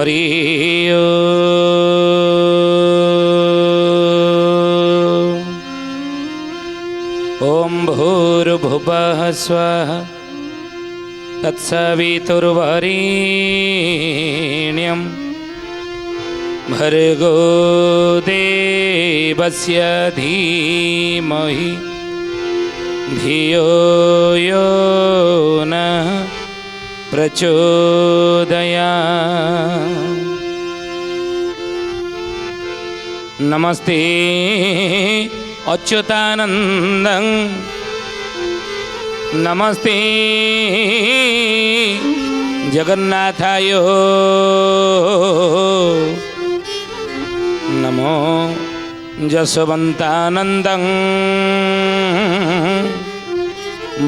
हरि ओम भूर्भुवः स्वः तत्सवितुर्वरेण्यं भर्गो देवस्य धीमहि धियो यो नः प्रचोदयात्। नमस्ते अच्युतानन्दं नमस्ते जगन्नाथाय नमो जसवन्तानन्दं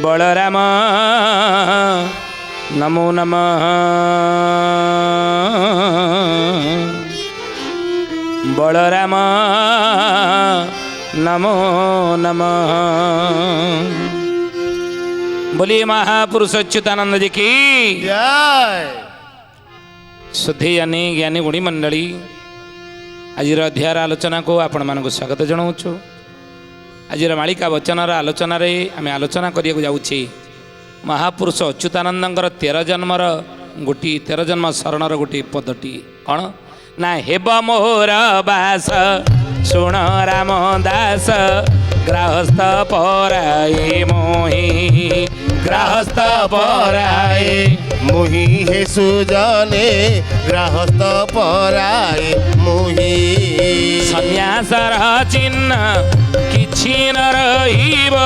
बलराम नमो नमः बलराम नमो नमः। बोलिए महापुरुष अच्युतानंद जी की जय। शुद्धि ज्ञानी ज्ञानी गुणी मंडली आज अध्यायर आलोचना को आपण मानक स्वागत जनाऊँ। आज मालिका वचनर आलोचन आम आलोचना करने जाऊँचे महापुरुष अच्युतानंदर 13 जन्मर गोटी 13 जन्म शरणर गोटी पदटी कौन ना हेब मोर बास सुण राम दास गृहस्थ पराए मोहि गृहस्थ पराए मुहि हे सुजने गृहस्थ पराए मुहि सन्यासर चिन्ह किछि न रहिब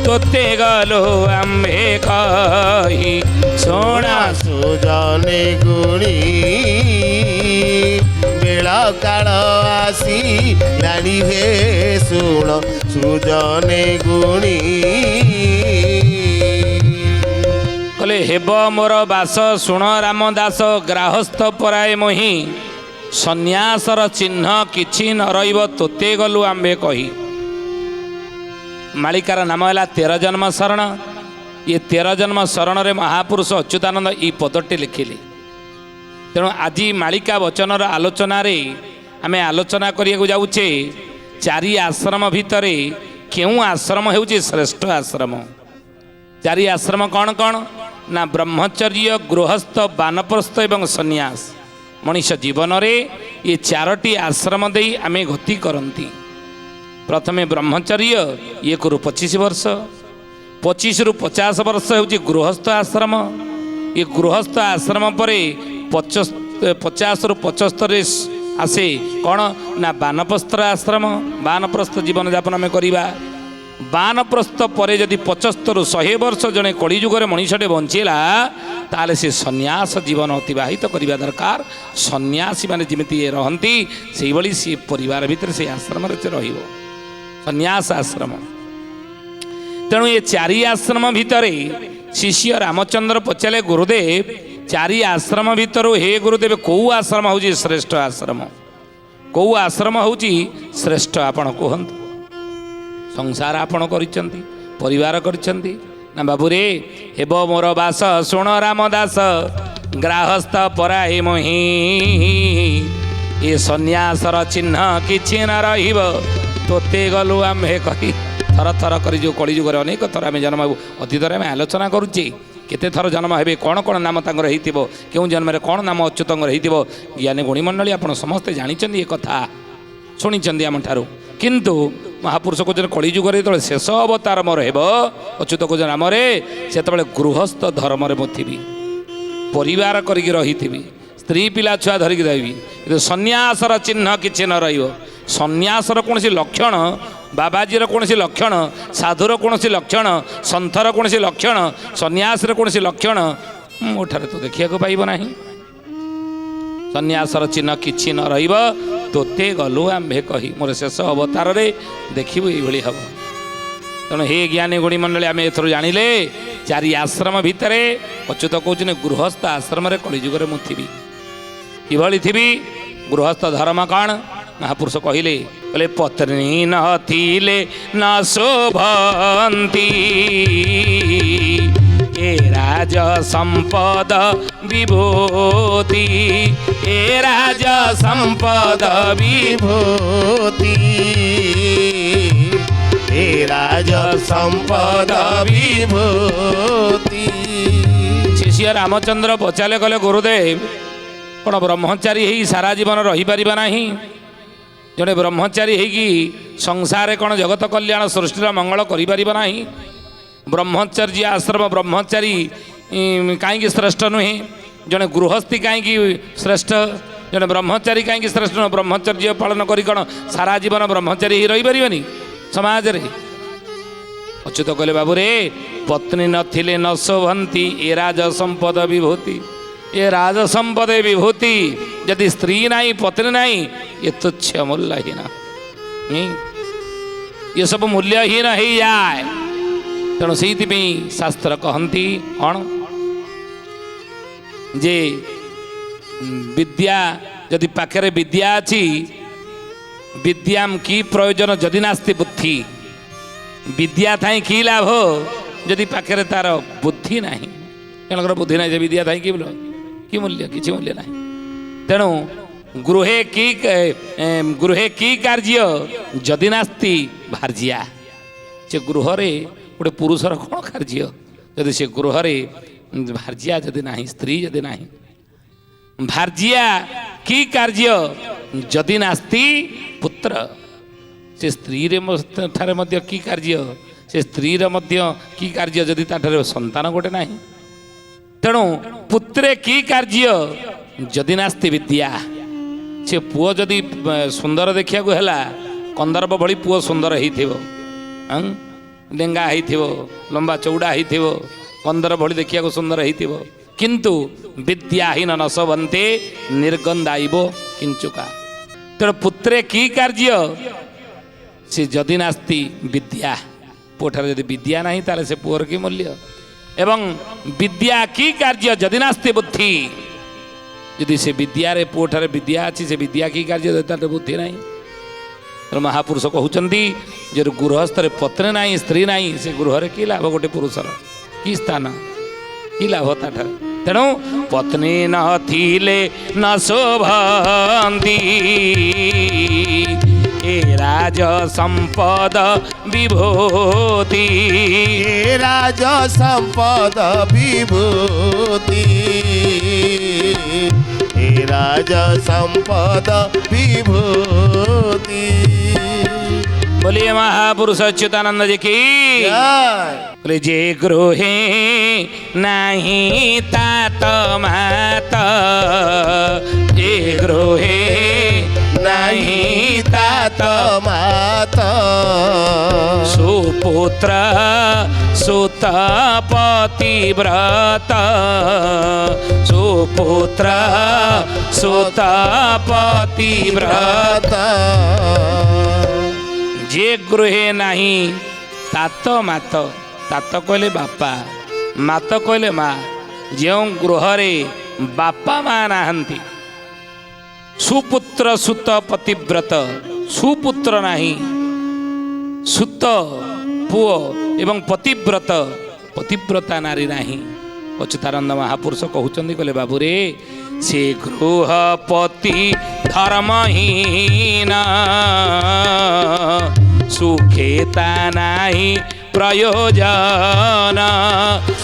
तोते गलो आम्भे कहि सोना सुजने गुणी बेल काल आसी लाणी हे सुण सुजने गुणी कले हेब मोर बास सुण रामदास गृहस्थ पराए मोहि सन्यासर चिन्ह किछि न रहिब तोते गलु आम्भे कहि। मालिकार नाम है 13 जन्म शरण। ये 13 जन्म शरण रे महापुरुष अच्युतानंद ई पदटी लिखिले। तेणु आज मालिका वचनर आलोचना रे आमे आलोचना करिया जाउछे 4 आश्रम भितरे केउं आश्रम हेउछि श्रेष्ठ आश्रम। 4 आश्रम कौन कौन ना ब्रह्मचर्य गृहस्थ वानप्रस्थ एवं सन्यास। मनुष्य जीवन रे ये 4टी आश्रम देई आमे गति करंती। प्रथमे ब्रह्मचर्य ये करू 25 वर्ष 25 रु 50 वर्ष होची गृहस्थ आश्रम। ये गृहस्थ आश्रम परे 50 रु 75 आसे कौन ना वानप्रस्थ आश्रम। वानप्रस्थ जीवन यापन आम करवा। वानप्रस्थ परे जदि 75 रु 100 वर्ष जड़े कलिजुगे मनुष्यटे बंचेला ताले से सन्यास जीवन अतिवाहित करने दरकार। सन्यासी माने जिमिति रहंती से भली सी परिवार भितर से आश्रम रे रहिबो सन्यास आश्रम। तेणु ये 4 आश्रम भितरे शिष्य रामचंद्र पचारे गुरुदेव 4 आश्रम भितर हे गुरुदेव कौ आश्रम हूँ श्रेष्ठ आश्रम कौ आश्रम हूँ श्रेष्ठ आपण कहतु। संसार आपण करिसेंती परिवार करिसेंती ना बाबू रे हेब मोर बास सुण रामदास गृहस्थ पराए मोहि ये सन्यासर चिन्ह किछि न रहिब तोते गलु आम्भे कहि। थर थर करी जो कलिजुगे अनेक थर आम जन्म अतीत आम आलोचना करुचे केते थर जन्म हे कौन कौन नाम तांकर हेतिबो केउं जन्म रे कौन नाम अच्युतंकर हेतिबो ज्ञानी गुणी मंडली आपण समस्ते जानिचंदी ए कथा शुणिचंदी आम ठारू। किंतु महापुरुष को कलिजुगे जो शेष अवतार मोर हेब अच्युत को नाम से गृहस्थ धर्म मुथिबी परिवार करिक रहिथिबी स्त्री पिला छुआ धरिक रही सन्यासर चिन्ह किछि न रहिब। सन्यासर कौन लक्षण बाबाजीर कौन लक्षण साधुर कौन लक्षण सन्थर कौन लक्षण सन्यासर कौन लक्षण मोठारे तो देखा पाइब ना। सन्यासर चिन्ह किछि न रहिब तोते गलु आम्भे कहि मोर शेष अवतार रे देखिबु एभली हब। तेणु हे ज्ञानी गुणी मंडली आम एथर जानिले 4 आश्रम भितरे अच्युत कहते गृहस्थ आश्रम रे कलिजुगे मु थिबी किभली थिबी। गृहस्थ धर्म कौन महापुरुष कहले कहले पत्नी न शोभंती एरा राज संपद विभूति ए राज संपद विभूति हे राज संपद विभूति। शिष्य रामचंद्र पचारे कले गुरुदेव कौन ब्रह्मचारी ही सारा जीवन रही पारिबा नाही जड़े ब्रह्मचारी होगी संसार कौन जगत कल्याण सृष्टिर मंगल करिपारिबा नाही ब्रह्मचर्य आश्रम ब्रह्मचारी कहीं श्रेष्ठ नुहे जड़े गृहस्थी कहीं श्रेष्ठ जड़े ब्रह्मचारी कहीं श्रेष्ठ नुह ब्रह्मचर्य पालन करी कौन सारा जीवन ब्रह्मचारी ही रही पारिबनी समाज रे अच्युत कहले बाबू रे पत्नी नथिले न शोभंती ए राज संपद विभूति ये राज संपद विभूति यदि स्त्री नहीं पत्नी नहीं ये तुच्छ मूल्यहीन ये सब मूल्यहीन हो जाए तेणु से शास्त्र कहती कौन जे विद्या यदि पाखे विद्या अच्छी विद्याम की प्रयोजन जदि नास्ति बुद्धि विद्या थाई की लाभ यदि पाखे तार बुद्धि नहीं जनकर बुद्धि ना विद्या थाई कि मूल्य किसी मूल्य नहीं तेणु गृहे की कार्य जदि नास्ति भार्जिया से गृह गोटे पुरुषर कौन कार्य जदि से गृह भार्जिया जदि नहीं स्त्री जदि नहीं भार्जिया की कार्य जदि नास्ति पुत्र से स्त्री ठारे मध्य की कार्य से स्त्री मध्य की कार्य जदि ताठारे संतान गोटे नहीं तेणु पुत्रे की कार्य जदि नास्ति विद्या से पुओ जदि सुंदर देखा है कंदर्प भली पुओ सुंदर हो डेंगा हो लंबा चौड़ा हो कंदर भली देखा सुंदर हो किंतु विद्याहीन न शोभन्ते निर्गंधाइब किंचुका तेणु पुत्रे की कार्य से जदि नास्ति विद्या पुओठारे जदि विद्या नहीं ताले से पुअर की मूल्य एवं विद्या की कार्य जदि नास्ति बुद्धि यदि से विद्यारे पुओठारे विद्या अच्छी से विद्या की कार्य जदि बुद्धि नहीं तो महापुरुष कहते जो गृहस्थ पत्नी नहीं स्त्री नहीं से गृह की लाभ गोटे पुरुषर कि स्थान कि लाभ ताठार तेणु पत्नी न थिले न शोभन्ति ए राज संपद विभूति हे राज संपद विभूति हे राज संपद विभूति। बोलिए महापुरुष अच्युतानंद जी की बोले जे गृहे नहीं तात मात जे गृहे नहीं तात मात सुपुत्र सुत पतिव्रत सुपुत्र सुत पतिव्रत जे गृहे नहीं तात मात तात कहले बापा मात कहले माँ जो गृह बापा माँ नहांती सुपुत्र सुत पतिव्रत सुपुत्र नहीं सुत पुओ एवं पतिव्रत पतिव्रता नारी नहीं अच्युतानंद महापुरुष कहते कहले बाबू रे से गृहपति धर्महीन सुखेता नहीं प्रयोजन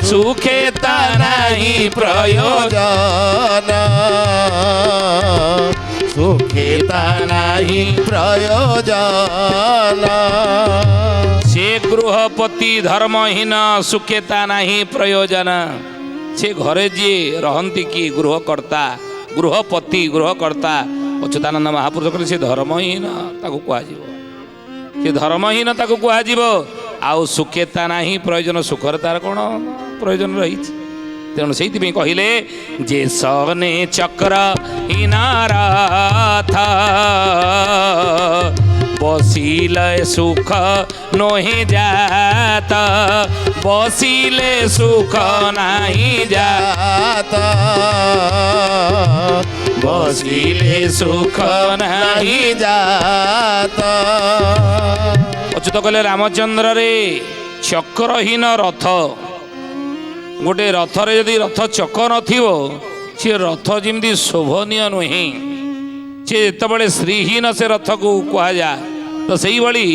सुखेता नहीं प्रयोजन सुखेता नहीं प्रयोजन से गृहपति धर्महीन सुखेता नहीं प्रयोजन से घरे जी रहती कि गृहकर्ता गृहपति गृहकर्ता अच्युतानंद महापुरुष कहले से धर्महीन ताको कुहाजिब से धर्महीन ताको कुहाजिब आउ सुखेता नहीं प्रयोजन सुखर तार कौन प्रयोजन रही तेणु से कहले जे सने चक्र इनाराथ बसिले सुख नोहे जात बसिले सुख नहीं जात बसिले सुख नहीं जात। अच्युत कहले रामचंद्र रे चक्रहीन रथ गोटे रथरे यदि रथ चक नथिबो सी रथ जमी शोभनीय नुहे सी जिते श्रीहीन से रथ को कह जाए तो से भाई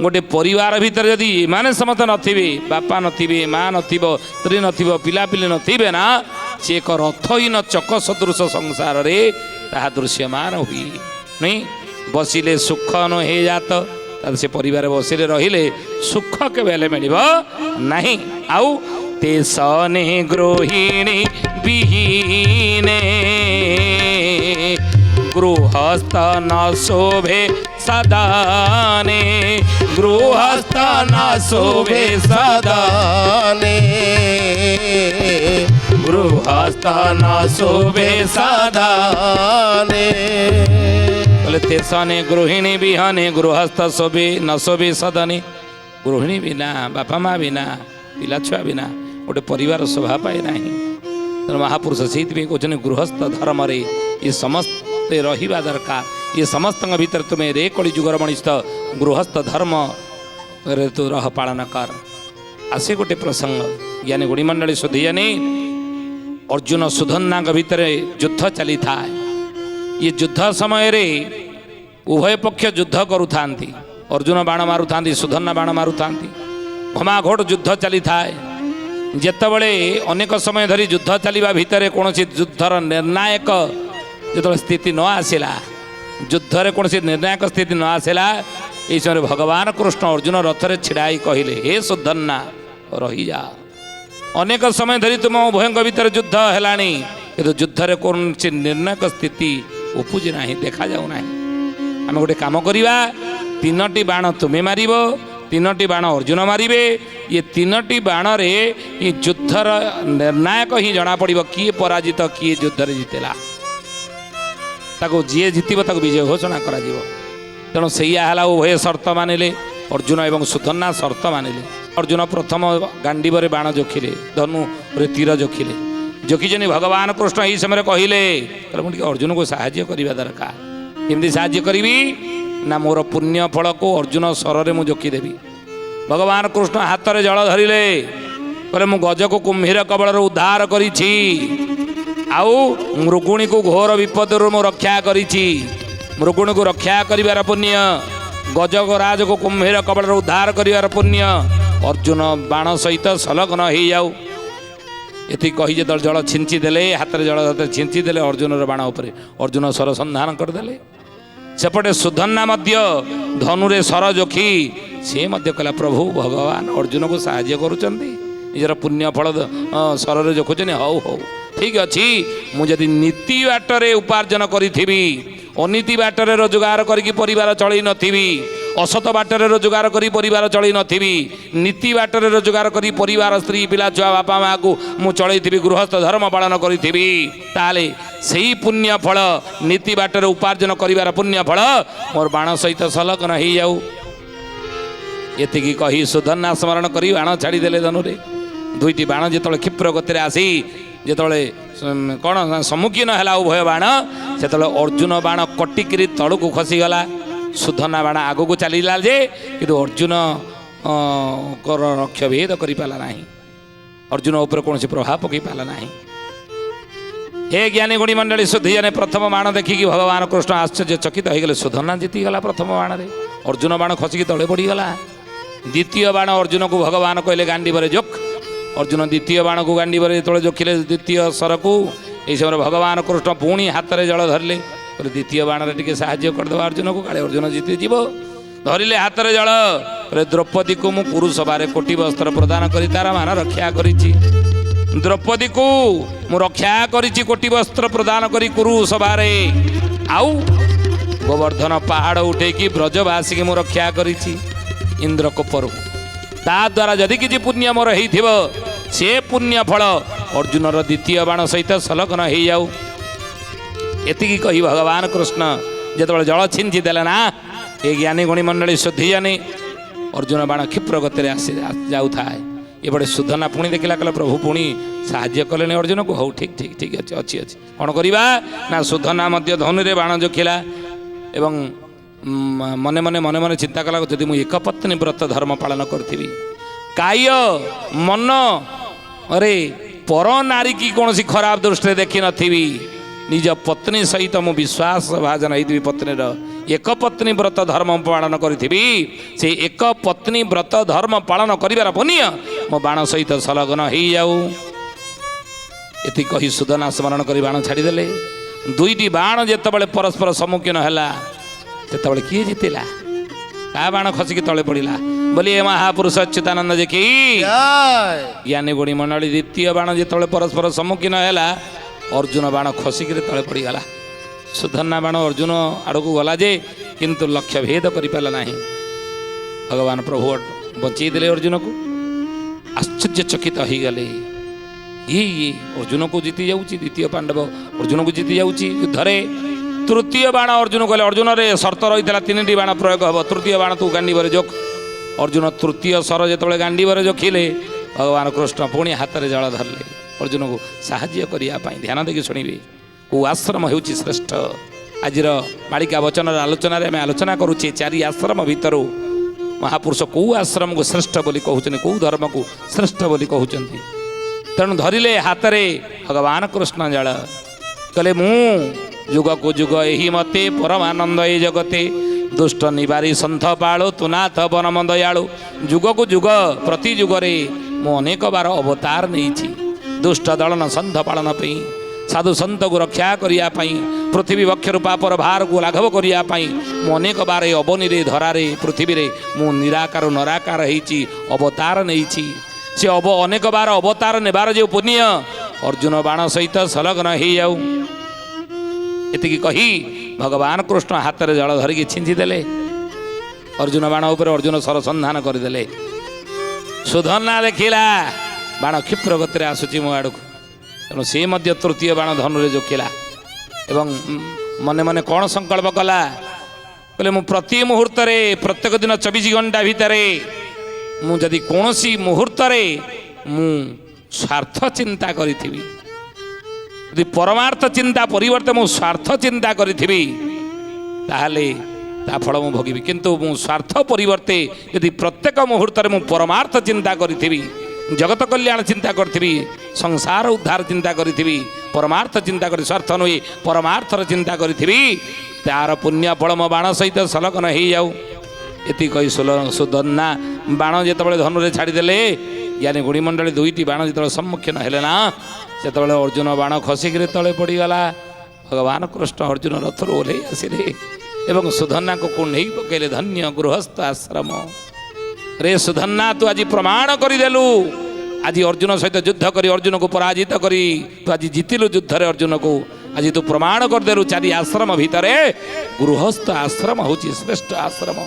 गोटे परिवार भितर यदि माने समस्त नथिबे बापा नथिबे माँ नथिबो स्त्री नथिबो पिलापिली नथिबे ना सी एक रथहीन चक सदृश संसार रे ताहा दृश्यमान हुई नहीं बसिले सुख नुहे जात से परिवार बसिले रहिले सुख केबेले मिलिबो नहीं आउ तेसने गृहिणी विहीने गृहस्थ न शोभे सदाने गृहस्थ न शोभे सदाने गृहस्थ न शोभे सदाने बोले तेसने गृहिणी विहने गृहस्थ शोभे न शोभे सदने गृहिणी बिना बापा माँ बिना पिला छुआ बिना गोटे परिवार शोभा पाए ना तेणु महापुरुष से कहते गृहस्थ धर्म रे ये समस्ते रहिबा दरकार ये समस्त भीतर तुम्हें रे कली जुगर मनिष गृहस्थ धर्म रे तू रह पालन कर आसे गोटे प्रसंग ज्ञानी गुणी मंडली सुधीयानी अर्जुन सुधन्ना भीतर युद्ध चली था ये युद्ध समय रे उभय पक्ष युद्ध करुता अर्जुन बाण मारुता सुधन्ना बाण मारुता घमाघोट युद्ध चली थाए जेतबले अनेक समय धरी युद्ध चलिबा भितर कौन युद्धर निर्णायक जो स्थिति न आसला युद्धर कौन निर्णायक स्थिति न आसला ये समय भगवान कृष्ण अर्जुन रथरे छिड़ाई कहले हे सुधन्ना रही जा अनेक समय धरी तुम उभय भीतर युद्ध हेलानी किंतु युद्धर कौन निर्णायक स्थिति उपुजी ना देखा जाऊ ना आम गोटे काम करवा तीनोटी बाण तुम्हें मारिब तीनोटी बाण अर्जुन मारिबे ये तीनोटी बाण रे ये युद्धर निर्णायक ही जना पड़िबो किए पराजित किए युद्धरे जितेला ताको जी जितिबो ताको विजय घोषणा करा जिवो तेणु सैया हला उभय शर्त मानिले अर्जुन एवं सुधन्ना शर्त मानिले अर्जुन प्रथम गांडीबरे बाण जोखिले धनु रे तीर जोखिले जोखिजनी भगवान कृष्ण यही समय कहले मुझे अर्जुन को साहाय्य करवा दरकार केमती साहाय्य करी ना मोर पुण्य फल को अर्जुन स्वरे मुझे जोखिदेवी भगवान कृष्ण हाथ में जल धरिले कहले मु गज को कुम्भीर कबल उद्धार करिछि आउ मृगुणी को घोर विपद मु रक्षा करिछि मृगुणी को रक्षा करिवार पुण्य गज राज को कुम्भीर कबल उद्धार करिवार पुण्य अर्जुन बाण सहित संलग्न हो जाऊ ये कही जो जल छिंची देले हाथ में जल छिंची देले अर्जुन बाण उपर अर्जुन सर संधान करदे सेपटे सुधन्ना मध्य धनुरे सर जोखी से मध्य कहला प्रभु भगवान अर्जुन को साहाय्य करुचंदी निजर पुण्य फल सर जोखुचन हौ हौ ठीक अच्छी मुझे नीति बाटर उपार्जन करी अनीति बाटर रोजगार करके परिवार चल नी असत बाटर रोजगार करी परिवार चल नी नीति बाटर रोजगार करी परिवार स्त्री पिला छुआ बापा माँ को मुझे चल गृहस्थ धर्म पालन करी ताले सही पुण्य फल नीति बाटर उपार्जन करिवार पुण्य फल मोर बाण सहित संलग्न हो जाऊ ये कही सुधन्ना स्मरण करी बाण छाड़देले धनुरे दुईटी बाण जो क्षिप्र गति आसी जो कौन सम्मुखीन है उभय बाण से अर्जुन बाण कटिकी तलू खसीगला सुधन्ना बाण आग को चलला जे कि अर्जुन रक्ष भेद कर पाला ना अर्जुन उपर कौन प्रभाव पकई पाला ना हे ज्ञानी गुणी मंडली सुधीजने प्रथम बाण देखिकी भगवान कृष्ण आश्चर्य चकित हो गले सुधन्ना जीतीगला प्रथम बाण रे अर्जुन बाण खसिकी तले पड़गला द्वितीय बाण अर्जुन को भगवान कहले गांडीबरे जोख अर्जुन द्वितीय बाण को गांडीबरे जो जोखिले द्वितीय सर को यही समय भगवान कृष्ण पुणी हाथ में जल धरले द्वितीय बाण टे साहाय्य करदेवा अर्जुन को काले अर्जुन जीती जीव धरिले हाथ में जल द्रौपदी को मु पुरुष बारे कोटि वस्त्र प्रदान कर तार मान रक्षा करी द्रौपदी को मु रक्षा करी कोटि वस्त्र प्रदान करी कुरु सभारे आउ गोवर्धन पहाड़ उठे ब्रजवासी की मु रक्षा करी इंद्र कोपर ता द्वारा जदि किसी पुण्य मोर हो से पुण्य फल अर्जुन द्वितीय बाण सहित संलग्न हो जाऊ एति कही भगवान कृष्ण जो जल छिंची देले ना ये ज्ञानी गुणी मंडली शुद्धि जानी अर्जुन बाण क्षिप्र गति आसी जाऊ थाए एपटे सुधना पुणी देखला कहला प्रभु पुणी साहाय्य कले अर्जुन को हौ ठीक ठीक ठीक अच्छे अच्छी अच्छी कौन करवा ना सुधना मध्य धनुरे बाण जोखिला एवं मने मने मने मने चिंता कला जदि मुझे एक पत्नी व्रत धर्म पालन करी काय मन अरे पर नारी की कौन सी खराब दृष्टि देखी नथिबी निज पत्नी सहित मु विश्वास भाजन होती पत्नी एक पत्नी व्रत धर्म पालन करी से एक पत्नी व्रत धर्म पालन करिवार पुण्य मो बाण सहित संलग्न हो जाऊ एति कही सुदना स्मरण कर बाण छाड़देले दुईटी बाण जितेबाला परस्पर सम्मुखीन है से किए जीतिला का बाण खसिकी तले पड़ा बोली महापुरुष अच्युतानंद जी की ज्ञानी गुणी मंडली द्वितीय बाण जिते परस्पर सम्मुखीन है अर्जुन बाण खसिकी तले पड़गला सुधन्ना बाण अर्जुन आड़क गला जे किंतु लक्ष्य भेद कर पारा ना भगवान प्रभु बचेदेले अर्जुन को आश्चर्यचकित हो गले ये अर्जुन को जीति जाऊँगी द्वितीय पांडव अर्जुन को जीति जाऊँगी युद्धरे तृतीय बाण अर्जुन कहले अर्जुन रे शर्त रही तीन बाण प्रयोग हम तृतीय बाण तू गांडीवर जोक अर्जुन तृतीय सर जो गांडीवर जोखिले भगवान कृष्ण पुणी हाथ में जल धरले अर्जुन को साहाय्य करने ध्यान देखिए शुणवे कौ आश्रम हो श्रेष्ठ आज मालिका वचन आलोचन आम आलोचना करुचे चारि आश्रम भितर महापुरुष कौ आश्रम को श्रेष्ठ बोली कहते कौ धर्म को श्रेष्ठ बोली कहते तेणु धरिले हाथ में भगवान कृष्ण जल कहले मु जुग को जुग यही मते परमानंद ए जगते दुष्ट निवारी सन्थ पाळो तुनाथ बनम दयाळु जुग को जुग प्रति जुगरे मु अनेक बार अवतार नहीं दुष्ट दलन सन्थ पालन साधु सन्त को रक्षा करने पृथ्वी वक्षर पापर भार को लाघव करने मु अनेक बार अवनी धरारे पृथ्वी रे मु निराकार नराकार होती अवतार नहीं से अनेक बार अवतार नेबार जो पुण्य अर्जुन बाण सहित संलग्न हो जाऊ एति कही भगवान कृष्ण हाथ में जल धरिकी छिंचिदेले अर्जुन बाण उपर अर्जुन सरसंधान करदे सुधन्ना देखिला बाण क्षिप्र गति आसूची मो आड़ को तेणु सी तृतीय बाण धनुरे जोखिला एवं मने मने कौन संकल्प कला कहले मु प्रति मुहूर्त प्रत्येक दिन 24 घंटा भितर मुझे कौन सी मुहूर्त मु स्वार्थ चिंता करी यदि परमार्थ चिंता परिवर्ते मु स्वार्थ चिंता करी ता फल मु भोगी किंतु मु स्वार्थ परिवर्ते यदि प्रत्येक मुहूर्त मु परमार्थ चिंता करी जगत कल्याण चिंता करी संसार उद्धार चिंता करी परमार्थ चिंता करी स्वार्थ नुहे परमार्थर चिंता करी तार पुण्य फल मो बाण सहित संलग्न हो जाऊ एति कही सुदन्ना बाण जिते धनुरे छाड़देले यानी गुणीमंडली दुईटी बाण जो सम्मुखीन है ना से अर्जुन बाण खसिक तले पड़गला भगवान कृष्ण अर्जुन रथर ओह्ल आसिले एवं सुधन्ना को कुंडई पकड़े धन्य गृहस्थ आश्रम रे सुधन्ना तू आज प्रमाण करदेलु आज अर्जुन सहित युद्ध करी अर्जुन को पराजित करी तू आज जीतिलु युद्ध रे अर्जुन को आज तू प्रमाण करदेलु चारि आश्रम भितर गृहस्थ आश्रम हूँ श्रेष्ठ आश्रम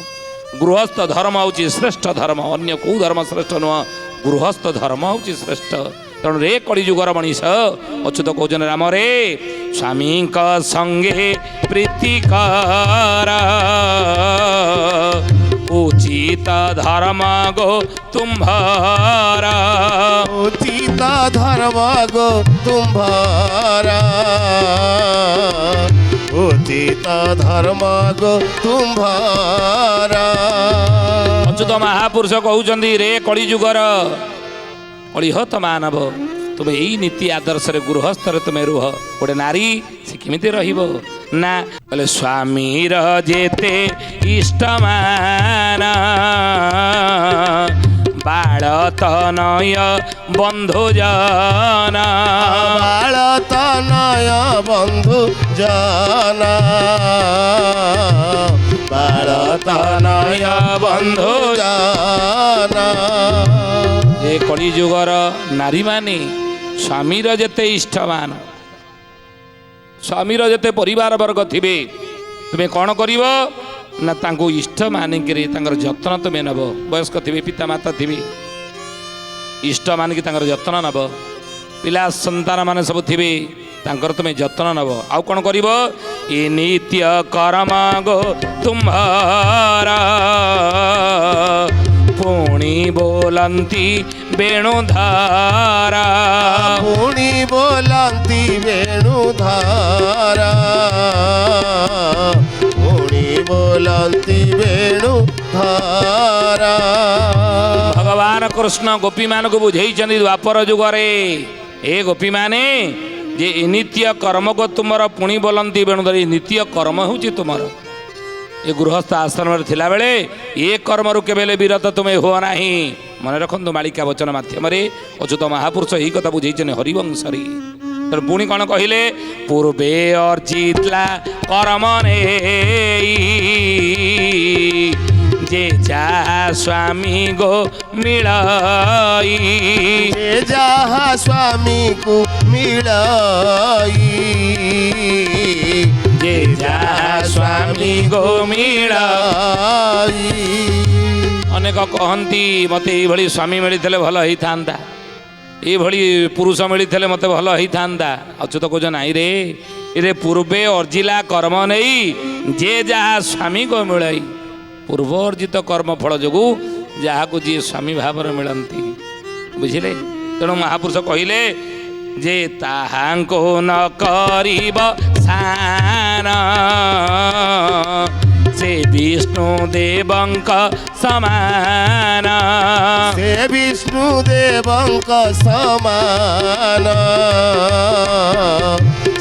गृहस्थ धर्म हूँ श्रेष्ठ धर्म अन्य कौ धर्म श्रेष्ठ नुह गृहस्थ धर्म हूँ श्रेष्ठ तेणु रे कलिजुगर मनीष अच्युत कौन राम रे स्वामी संगे प्रीति कर उचित धर्म गो तुम्हारा उचित धर्म गो तुम्हारा उचित धर्म गो तुम्हारा अच्युत महापुरुष कहते रे कलिजुगर कलिहत मानव तुम यही नीति आदर्श रे गृहस्थ तुम्हें रुह गोटे नारी से किमिति रहिबो ना बोले स्वामी जेते इष्ट मान बाल तनय बंधु जना बाल तनय बंधु जना बाल तनय बंधु जना ए कलिजुगर नारी माने स्वामीर जेते इष्टमान स्वामीर जेते परिवार वर्ग थिबे तुम्हें कौन करिव ना तांको इष्ट मानिक जत्न तुम्हें नब वयस्क थे पिता माता थे इष्ट मानिक जत्न नब पिला संतान मान सब थे तुम्हें जत्न नब आउ कौन कर नित्य कर्म गो तुम्हारा पुणी बोलंती वेणुधारा पुणी बोलंती वेणुधारा पुणी बोलंती वेणुधारा भगवान कृष्ण गोपी मान को बुझे द्वापर जुगरे ଏ ଗୋପୀ ମାନେ ଯେ ଏ ନିତ୍ୟ କର୍ମକୁ ତୁମର ପୁଣି ବୋଲନ୍ତି ବେଣୁଧରି ନିତ୍ୟ କର୍ମ ହେଉଛି ତୁମର ଏ ଗୃହସ୍ଥ ଆଶ୍ରମରେ ଥିଲାବେଳେ ଏ କର୍ମରୁ କେବେ ହେଲେ ବିରତ ତୁମେ ହୁଅ ନାହିଁ। ମନେ ରଖନ୍ତୁ ମାଳିକା ବଚନ ମାଧ୍ୟମରେ ଅଚ୍ୟୁତ ମହାପୁରୁଷ ଏହି କଥା ବୁଝେଇଛନ୍ତି ହରିବଂଶରେ। ତେଣୁ ପୁଣି କ'ଣ କହିଲେ ପୂର୍ବେ ଅର୍ଜିତଲା କର୍ମ ନେଇ ଯେ ଯାହା ସ୍ୱାମୀ ଗୋ ମିଳଇ ଯେ ଯାହା ସ୍ୱାମୀକୁ ମିଳଇ ଯେ ଯାହା ସ୍ୱାମୀ ଗୋ ମିଳଇ। ଅନେକ କହନ୍ତି ମୋତେ ଏଇଭଳି ସ୍ୱାମୀ ମିଳିଥିଲେ ଭଲ ହେଇଥାନ୍ତା, ଏଇଭଳି ପୁରୁଷ ମିଳିଥିଲେ ମୋତେ ଭଲ ହେଇଥାନ୍ତା। ଅଚ୍ୟୁତ କହୁଛ ନାଇଁ ରେ ଏରେ ପୂର୍ବେ ଅର୍ଜିଲା କର୍ମ ନେଇ ଯେ ଯାହା ସ୍ୱାମୀ ଗୋ ମିଳଇ। ପୂର୍ବ ଅର୍ଜିତ କର୍ମ ଫଳ ଯୋଗୁଁ ଯାହାକୁ ଯିଏ ସ୍ୱାମୀ ଭାବରେ ମିଳନ୍ତି, ବୁଝିଲେ। ତେଣୁ ମହାପୁରୁଷ କହିଲେ ଯେ ତାହାଙ୍କୁ ନ କରିବ ସାନ ସେ ବିଷ୍ଣୁ ଦେବଙ୍କ ସମାନ ସେ ବିଷ୍ଣୁ ଦେବଙ୍କ ସମାନ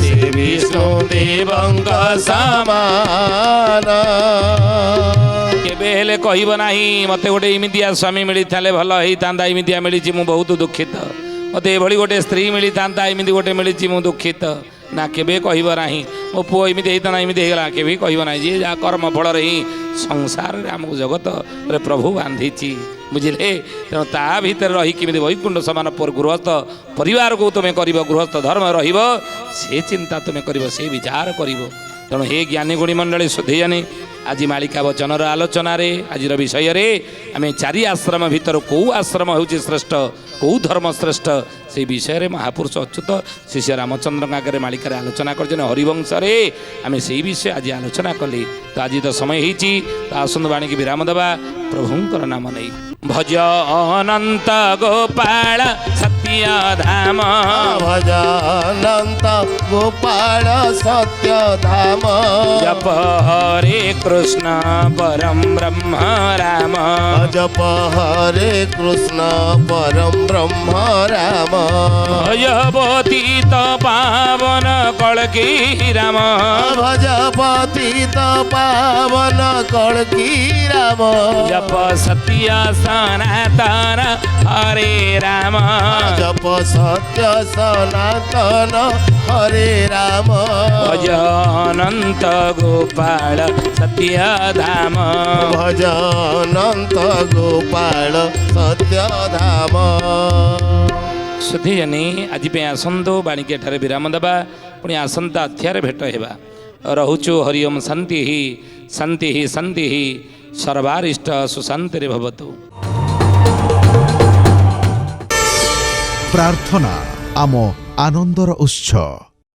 ସେ ବିଷ୍ଣୁ ଦେବଙ୍କ ସମାନ। କେବେ ହେଲେ କହିବ ନାହିଁ ମୋତେ ଗୋଟେ ଏମିତିଆ ସ୍ୱାମୀ ମିଳିଥିଲେ ଭଲ ହେଇଥାନ୍ତା, ଏମିତିଆ ମିଳିଛି ମୁଁ ବହୁତ ଦୁଃଖିତ, ମୋତେ ଏଭଳି ଗୋଟେ ସ୍ତ୍ରୀ ମିଳିଥାନ୍ତା, ଏମିତି ଗୋଟେ ମିଳିଛି ମୁଁ ଦୁଃଖିତ। ନା କେବେ କହିବ ନାହିଁ ମୋ ପୁଅ ଏମିତି ହେଇଥାନ୍ତା ଏମିତି ହେଇଗଲା, କେବେ କହିବ ନାହିଁ। ଯିଏ ଯାହା କର୍ମ ଫଳରେ ହିଁ ସଂସାରରେ ଆମକୁ ଜଗତରେ ପ୍ରଭୁ ବାନ୍ଧିଛି, ବୁଝିଲେ। ତେଣୁ ତା ଭିତରେ ରହି କେମିତି ବୈକୁଣ୍ଠ ସମାନ ଗୃହସ୍ଥ ପରିବାରକୁ ତୁମେ କରିବ, ଗୃହସ୍ଥ ଧର୍ମ ରହିବ, ସେ ଚିନ୍ତା ତୁମେ କରିବ, ସେ ବିଚାର କରିବ। ତେଣୁ ହେ ଜ୍ଞାନୀ ଗୁଣୀ ମଣ୍ଡଳୀ ସୁଧୀଜାନୀ, ଆଜି ମାଳିକା ବଚନର ଆଲୋଚନାରେ ଆଜିର ବିଷୟରେ ଆମେ ଚାରି ଆଶ୍ରମ ଭିତରୁ କେଉଁ ଆଶ୍ରମ ହେଉଛି ଶ୍ରେଷ୍ଠ, କେଉଁ ଧର୍ମ ଶ୍ରେଷ୍ଠ, ସେଇ ବିଷୟରେ ମହାପୁରୁଷ ଅଚ୍ୟୁତ ଶିଷ୍ୟ ରାମଚନ୍ଦ୍ରଙ୍କ ଆଗରେ ମାଳିକାରେ ଆଲୋଚନା କରିଛନ୍ତି। ହରିବଂଶରେ ଆମେ ସେଇ ବିଷୟ ଆଜି ଆଲୋଚନା କଲେ। ତ ଆଜି ତ ସମୟ ହେଇଛି, ତ ଆସନ୍ତୁ ବାଣୀକି ବିରାମ ଦେବା ପ୍ରଭୁଙ୍କର ନାମ ନେଇ। ଭଜ ଅନନ୍ତ ଗୋପାଳ ସତ୍ୟ ଧାମ ଭଜ ଅନନ୍ତ ଗୋପାଳ ସତ୍ୟ ଧାମ ଜପ ହରେ କୃଷ୍ଣ ପରମ ବ୍ରହ୍ମ ରାମ ଜପ ହରେ କୃଷ୍ଣ ପରମ ବ୍ରହ୍ମ ରାମ ଭଜପତିତ ପାବନ କଳକି ରାମ ଭଜପତିତ ପାବନ କଳକି ରାମ ଜପ ସତ୍ୟ ସନାତନ ହରେ ରାମ ଜପ ସତ୍ୟ ସନାତନ ହରେ ରାମ ଭଜ ଅନନ୍ତ ଗୋପାଳ ସତ୍ୟ ଧାମ ଭଜ ଅନନ୍ତ ଗୋପାଳ ସତ୍ୟ ଧାମ। ସୁଧୀଜାନୀ ଆଜି ପାଇଁ ଆସନ୍ତୁ ବାଣୀକି ଏଠାରେ ବିରାମ ଦେବା, ପୁଣି ଆସନ୍ତା ଅଧ୍ୟାୟରେ ଭେଟ ହେବା। ରହୁଛୁ ହରି ଓମ୍ ଶାନ୍ତି ଶାନ୍ତି ଶାନ୍ତି ସର୍ବାରିଷ୍ଟ ସୁଶାନ୍ତିରେ ଭବତୁ। ପ୍ରାର୍ଥନା ଆମ ଆନନ୍ଦର ଉତ୍ସ।